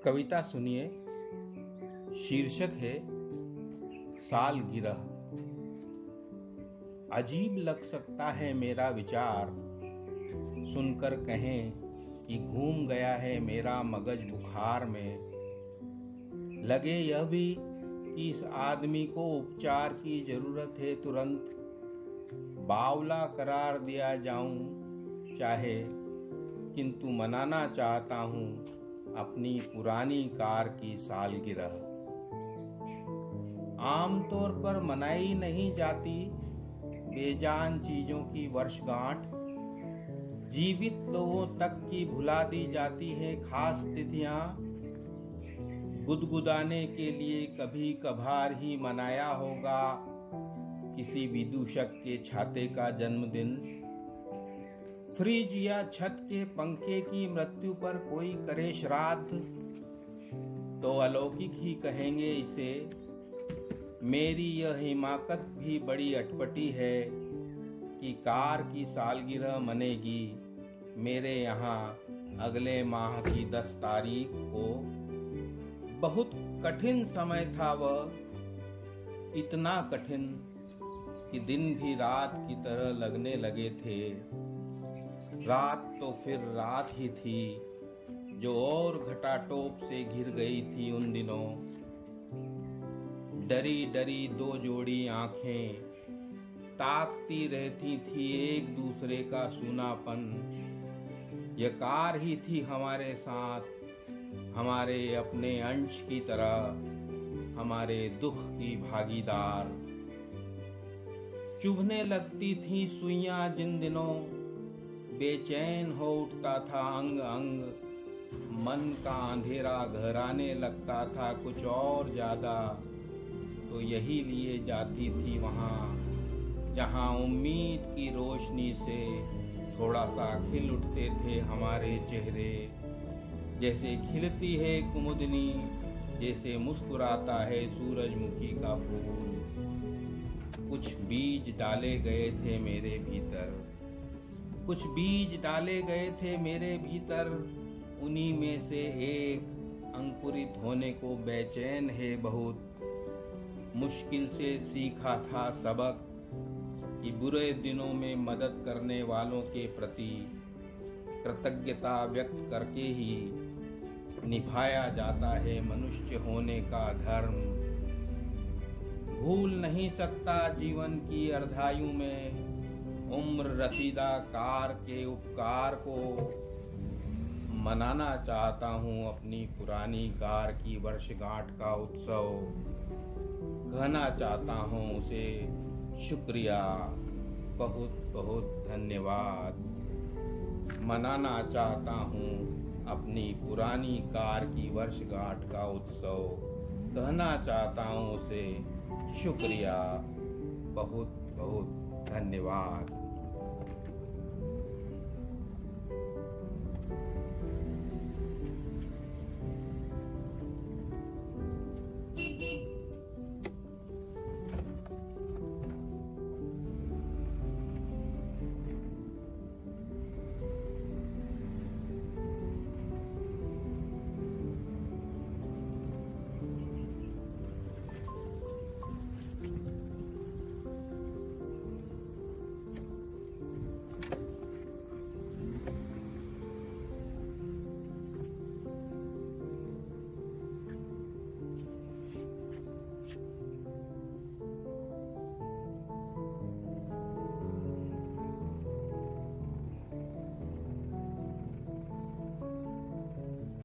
कविता सुनिए। शीर्षक है सालगिरह। अजीब लग सकता है मेरा विचार, सुनकर कहें कि घूम गया है मेरा मगज बुखार में। लगे यह भी कि इस आदमी को उपचार की जरूरत है तुरंत, बावला करार दिया जाऊं चाहे, किंतु मनाना चाहता हूं अपनी पुरानी कार की सालगिरह। आमतौर पर मनाई नहीं जाती बेजान चीजों की वर्षगांठ, जीवित लोगों तक की भुला दी जाती है खास तिथियां। गुदगुदाने के लिए कभी कभार ही मनाया होगा किसी विदूषक के छाते का जन्मदिन। फ्रिज या छत के पंखे की मृत्यु पर कोई करे श्राद्ध तो अलौकिक ही कहेंगे इसे। मेरी यह हिमाकत भी बड़ी अटपटी है कि कार की सालगिरह मनेगी मेरे यहाँ अगले माह की 10 तारीख को। बहुत कठिन समय था वह, इतना कठिन कि दिन भी रात की तरह लगने लगे थे। रात तो फिर रात ही थी जो और घटाटोप से घिर गई थी उन दिनों। डरी डरी 2 जोड़ी आंखें ताकती रहती थी एक दूसरे का सूनापन। यह कार ही थी हमारे साथ, हमारे अपने अंश की तरह, हमारे दुख की भागीदार। चुभने लगती थी सुइयां जिन दिनों, बेचैन हो उठता था अंग अंग। मन का अंधेरा घराने लगता था कुछ और ज्यादा, तो यही लिए जाती थी वहाँ जहाँ उम्मीद की रोशनी से थोड़ा सा खिल उठते थे हमारे चेहरे। जैसे खिलती है कुमुदनी, जैसे मुस्कुराता है सूरजमुखी का फूल। कुछ बीज डाले गए थे मेरे भीतर, कुछ बीज डाले गए थे मेरे भीतर। उन्हीं में से एक अंकुरित होने को बेचैन है बहुत। मुश्किल से सीखा था सबक कि बुरे दिनों में मदद करने वालों के प्रति कृतज्ञता व्यक्त करके ही निभाया जाता है मनुष्य होने का धर्म। भूल नहीं सकता जीवन की अर्धायु में उम्र रसीदा कार के उपकार को। मनाना चाहता हूँ अपनी पुरानी कार की वर्षगांठ का उत्सव। कहना चाहता हूँ उसे शुक्रिया, बहुत बहुत धन्यवाद। मनाना चाहता हूँ अपनी पुरानी कार की वर्षगांठ का उत्सव। कहना चाहता हूँ उसे शुक्रिया, बहुत बहुत धन्यवाद।